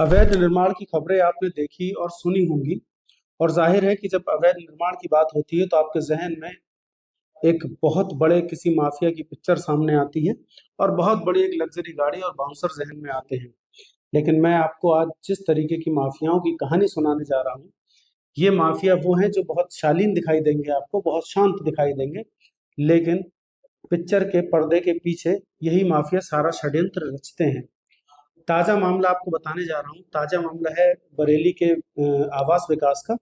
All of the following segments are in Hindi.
अवैध निर्माण की खबरें आपने देखी और सुनी होंगी। और जाहिर है कि जब अवैध निर्माण की बात होती है तो आपके जहन में एक बहुत बड़े किसी माफिया की पिक्चर सामने आती है और बहुत बड़ी एक लग्जरी गाड़ी और बाउंसर जहन में आते हैं। लेकिन मैं आपको आज जिस तरीके की माफियाओं की कहानी सुनाने जा रहा हूँ, ये माफिया वो हैं जो बहुत शालीन दिखाई देंगे, आपको बहुत शांत दिखाई देंगे, लेकिन पिक्चर के पर्दे के पीछे यही माफिया सारा षड्यंत्र रचते हैं। ताजा मामला आपको बताने जा रहा हूँ। ताजा मामला है बरेली के आवास विकास का।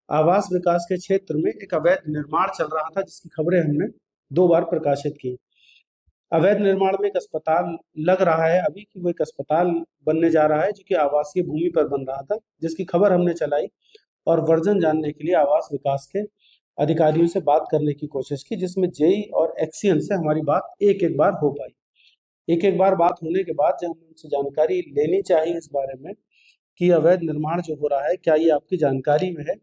आवास विकास के क्षेत्र में एक अवैध निर्माण चल रहा था, जिसकी खबरें हमने 2 बार प्रकाशित की। अवैध निर्माण में एक अस्पताल लग रहा है अभी कि वो एक अस्पताल बनने जा रहा है, जो कि आवासीय भूमि पर बन रहा था, जिसकी खबर हमने चलाई और वर्जन जानने के लिए आवास विकास के अधिकारियों से बात करने की कोशिश की, जिसमें जेई और एक्सियन से हमारी बात एक एक बार हो पाई। एक एक बार बात होने के बाद जब हमें उनसे जानकारी लेनी चाहिए इस बारे में कि अवैध निर्माण जो हो रहा है, क्या ये आपकी जानकारी में है,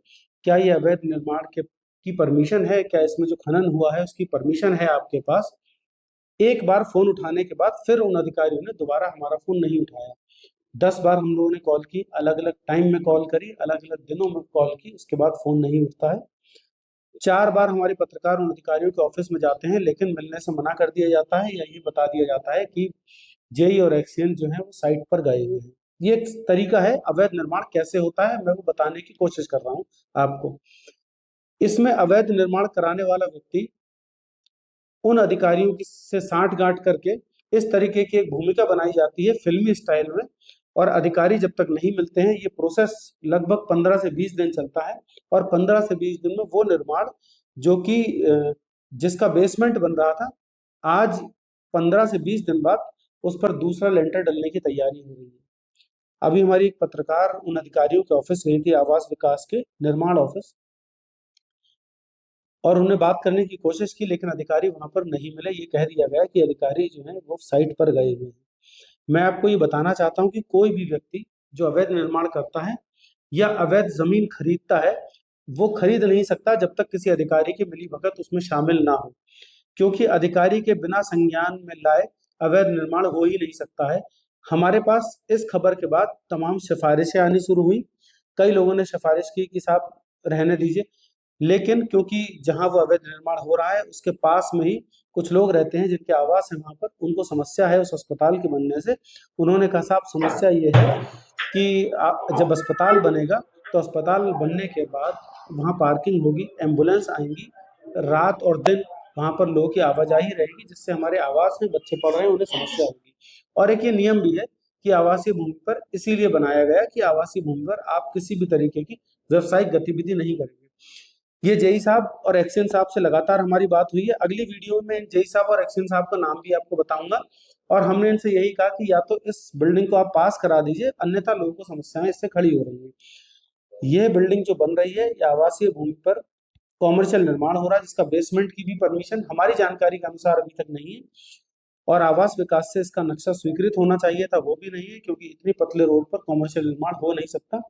क्या ये अवैध निर्माण के की परमिशन है, क्या इसमें जो खनन हुआ है उसकी परमिशन है आपके पास। एक बार फोन उठाने के बाद फिर उन अधिकारियों ने दोबारा हमारा फोन नहीं उठाया। 10 बार हम लोगों ने कॉल की, अलग अलग टाइम में कॉल करी, अलग अलग दिनों में कॉल की, उसके बाद फोन नहीं उठता है। 4 बार हमारे पत्रकार उन अधिकारियों के ऑफिस में जाते हैं, लेकिन मिलने से मना कर दिया जाता है या ये बता दिया जाता है कि जेई और एक्सियन जो है वो साइट पर गए हुए हैं। ये एक तरीका है अवैध निर्माण कैसे होता है, मैं वो बताने की कोशिश कर रहा हूँ आपको। इसमें अवैध निर्माण कराने वाला व्यक्ति उन अधिकारियों की से साठ गांठ करके इस तरीके की एक भूमिका बनाई जाती है फिल्मी स्टाइल में। और अधिकारी जब तक नहीं मिलते हैं, ये प्रोसेस लगभग 15 से 20 दिन चलता है। और 15 से 20 दिन में वो निर्माण जो कि जिसका बेसमेंट बन रहा था, आज 15 से 20 दिन बाद उस पर दूसरा लेंटर डलने की तैयारी हो रही है। अभी हमारी एक पत्रकार उन अधिकारियों के ऑफिस गई थी, आवास विकास के निर्माण ऑफिस, और उन्हें बात करने की कोशिश की, लेकिन अधिकारी वहां पर नहीं मिले। ये कह दिया गया कि अधिकारी जो है वो साइट पर गए हुए हैं। मैं आपको ये बताना चाहता हूँ कि कोई भी व्यक्ति जो अवैध निर्माण करता है या अवैध जमीन खरीदता है, वो खरीद नहीं सकता जब तक किसी अधिकारी की मिलीभगत उसमें शामिल ना हो, क्योंकि अधिकारी के बिना संज्ञान में लाए अवैध निर्माण हो ही नहीं सकता है। हमारे पास इस खबर के बाद तमाम सिफारिशें आनी शुरू हुई। कई लोगों ने सिफारिश की कि साहब रहने दीजिए, लेकिन क्योंकि जहां वो अवैध निर्माण हो रहा है उसके पास में ही कुछ लोग रहते हैं जिनके आवास है वहां पर, उनको समस्या है उस अस्पताल के बनने से। उन्होंने कहा साहब समस्या ये है कि जब अस्पताल बनेगा तो अस्पताल बनने के बाद वहाँ पार्किंग होगी, एम्बुलेंस आएंगी, रात और दिन वहाँ पर लोगों की आवाजाही रहेगी, जिससे हमारे आवास में बच्चे पढ़ रहे हैं उन्हें समस्या होगी। और एक ये नियम भी है कि आवासीय भूमि पर इसीलिए बनाया गया कि आवासीय भूमि पर आप किसी भी तरीके की व्यवसायिक गतिविधि नहीं करेंगे। ये जेई साहब और एक्सेन साहब से लगातार हमारी बात हुई है। अगली वीडियो में जेई साहब और एक्सेन साहब का नाम भी आपको बताऊंगा। और हमने इनसे यही कहा कि या तो इस बिल्डिंग को आप पास करा दीजिए, अन्यथा लोगों को समस्याएं इससे खड़ी हो रही हैं। ये बिल्डिंग जो बन रही है, ये आवासीय भूमि पर कॉमर्शियल निर्माण हो रहा है, जिसका बेसमेंट की भी परमिशन हमारी जानकारी के अनुसार अभी तक नहीं है। और आवास विकास से इसका नक्शा स्वीकृत होना चाहिए था, वो भी नहीं है, क्योंकि इतनी पतले रोड पर कॉमर्शियल निर्माण हो नहीं सकता।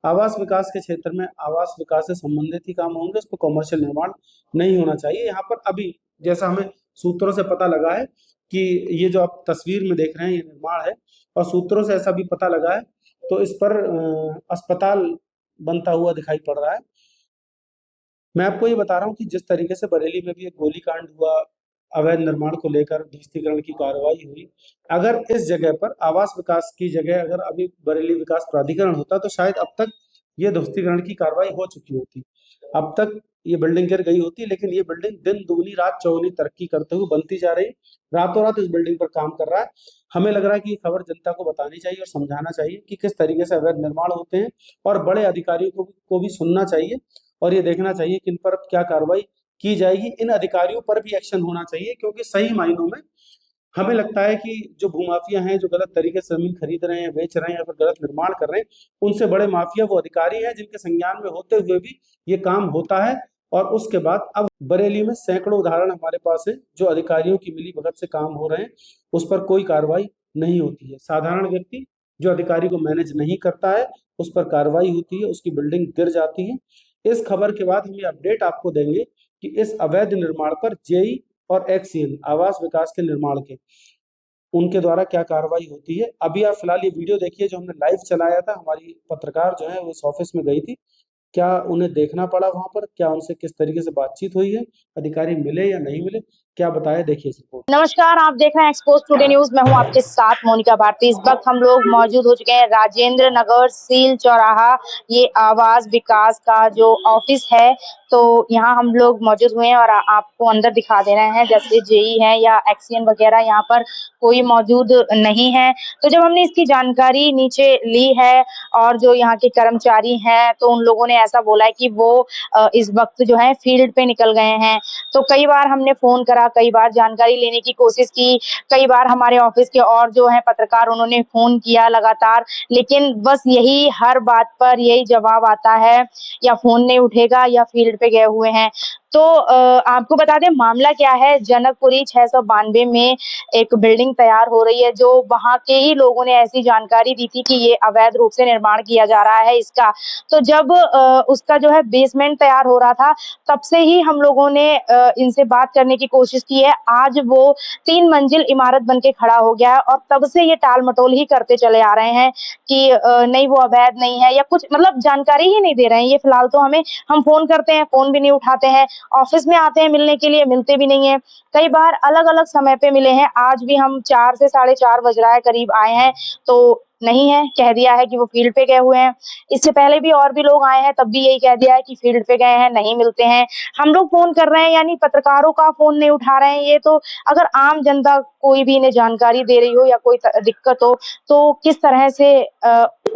आवास विकास के क्षेत्र में आवास विकास से संबंधित ही काम होंगे, उस पर कॉमर्शियल निर्माण नहीं होना चाहिए। यहाँ पर अभी जैसा हमें सूत्रों से पता लगा है कि ये जो आप तस्वीर में देख रहे हैं ये निर्माण है, और सूत्रों से ऐसा भी पता लगा है, तो इस पर अस्पताल बनता हुआ दिखाई पड़ रहा है। मैं आपको ये बता रहा हूँ कि जिस तरीके से बरेली में भी एक गोलीकांड हुआ, अवैध निर्माण को लेकर ध्वस्तीकरण की कार्रवाई हुई, अगर इस जगह पर आवास विकास की जगह अगर अभी बरेली विकास प्राधिकरण होता तो शायद अब तक ये ध्वस्तीकरण की कार्रवाई हो चुकी होती, अब तक ये बिल्डिंग गिर गई होती। लेकिन ये बिल्डिंग दिन दुगनी रात चौगुनी तरक्की करते हुए बनती जा रही, रातों रात इस बिल्डिंग पर काम कर रहा है। हमें लग रहा है कि ये खबर जनता को बतानी चाहिए और समझाना चाहिए कि किस तरीके से अवैध निर्माण होते हैं, और बड़े अधिकारियों को भी सुनना चाहिए और ये देखना चाहिए कि इन पर अब क्या कार्रवाई की जाएगी। इन अधिकारियों पर भी एक्शन होना चाहिए, क्योंकि सही मायनों में हमें लगता है कि जो भूमाफिया हैं, जो गलत तरीके से जमीन खरीद रहे हैं, बेच रहे हैं या फिर गलत निर्माण कर रहे हैं, उनसे बड़े माफिया वो अधिकारी हैं जिनके संज्ञान में होते हुए भी ये काम होता है। और उसके बाद अब बरेली में सैकड़ों उदाहरण हमारे पास है जो अधिकारियों की मिली भगत से काम हो रहे हैं, उस पर कोई कार्रवाई नहीं होती है। साधारण व्यक्ति जो अधिकारी को मैनेज नहीं करता है उस पर कार्रवाई होती है, उसकी बिल्डिंग गिर जाती है। इस खबर के बाद हम ये अपडेट आपको देंगे कि इस अवैध निर्माण पर जेई और एक्सियन आवास विकास के निर्माण के उनके द्वारा क्या कार्रवाई होती है। अभी आप फिलहाल ये वीडियो देखिए जो हमने लाइव चलाया था, हमारी पत्रकार जो है वो उस ऑफिस में गई थी। क्या उन्हें देखना पड़ा वहां पर, क्या उनसे किस तरीके से बातचीत हुई है, अधिकारी मिले या नहीं मिले, क्या बताया, देखिए इस रिपोर्ट। नमस्कार, आप देख रहे हैं एक्सपोज टुडे न्यूज। मैं हूं आपके साथ मोनिका भारती। इस वक्त हम लोग मौजूद हो चुके हैं राजेंद्र नगर सील चौराहा, ये आवास विकास का जो ऑफिस है। तो यहाँ हम लोग मौजूद हुए हैं और आपको अंदर दिखा दे रहे हैं। जैसे जेई है या एक्सीएन वगैरह यहाँ पर कोई मौजूद नहीं है। तो जब हमने इसकी जानकारी नीचे ली है और जो यहाँ के कर्मचारी हैं तो उन लोगों ने ऐसा बोला है कि वो इस वक्त जो है फील्ड पे निकल गए हैं। तो कई बार हमने फोन करा, कई बार जानकारी लेने की कोशिश की, कई बार हमारे ऑफिस के और जो है पत्रकार उन्होंने फोन किया लगातार, लेकिन बस यही हर बात पर यही जवाब आता है, या फोन नहीं उठेगा या फील्ड पे गए हुए हैं। तो आपको बता दें मामला क्या है। जनकपुरी 692 में एक बिल्डिंग तैयार हो रही है, जो वहां के ही लोगों ने ऐसी जानकारी दी थी कि ये अवैध रूप से निर्माण किया जा रहा है इसका। तो जब उसका जो है बेसमेंट तैयार हो रहा था, तब से ही हम लोगों ने इनसे बात करने की कोशिश की है। आज वो 3 मंजिल इमारत बनके खड़ा हो गया है और तब से ये टाल-मटोल ही करते चले आ रहे हैं कि नहीं वो अवैध नहीं है या कुछ, मतलब जानकारी ही नहीं दे रहे हैं ये फिलहाल तो हमें। हम फ़ोन करते हैं, फ़ोन भी नहीं उठाते हैं, ऑफ़िस में आते हैं मिलने के लिए, मिलते भी नहीं हैं। कई बार अलग-अलग समय पे मिले हैं, आज भी हम 4 से साढ़े 4 बज रहा है करीब आए हैं, तो नहीं है, कह दिया है कि वो फील्ड पे गए हुए हैं। इससे पहले भी और भी लोग आए हैं, तब भी यही कह दिया है कि फील्ड पे गए हैं, नहीं मिलते हैं। हम लोग फ़ोन कर रहे हैं, यानी पत्रकारों का फ़ोन नहीं उठा रहे हैं। ये तो अगर आम जनता कोई भी इन्हें जानकारी दे रही हो या कोई दिक्कत हो, तो किस तरह से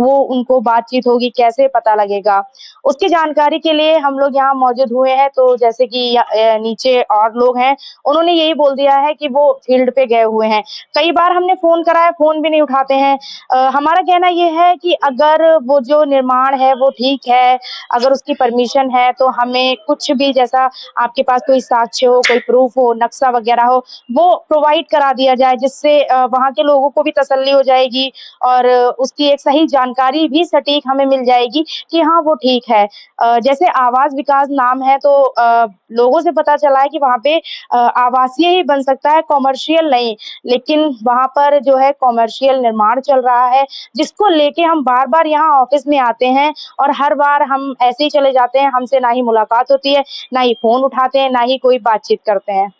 वो उनको बातचीत होगी, कैसे पता लगेगा? उसकी जानकारी के लिए हम लोग यहाँ मौजूद हुए हैं। तो जैसे कि नीचे और लोग हैं, उन्होंने यही बोल दिया है कि वो फील्ड पे गए हुए हैं। कई बार हमने फ़ोन करा है, फ़ोन भी नहीं उठाते हैं। हमारा कहना ये है कि अगर वो जो निर्माण है वो ठीक है, अगर उसकी परमिशन है, तो हमें कुछ भी, जैसा आपके पास कोई साक्ष्य हो, कोई प्रूफ हो, नक्शा वगैरह हो, वो प्रोवाइड करा दिया जाए, जिससे वहाँ के लोगों को भी तसल्ली हो जाएगी और उसकी एक सही जानकारी भी सटीक हमें मिल जाएगी कि हाँ, वो ठीक है। जैसे आवास विकास नाम है, तो लोगों से पता चला है कि वहाँ पे आवासीय ही बन सकता है, कॉमर्शियल नहीं। लेकिन वहाँ पर जो है कॉमर्शियल निर्माण चल रहा है, जिसको लेके हम बार-बार यहाँ ऑफिस में आते हैं और हर बार हम ऐसे ही चले जाते हैं। हमसे ना ही मुलाकात होती है, ना ही फ़ोन उठाते हैं, ना ही कोई बातचीत करते हैं।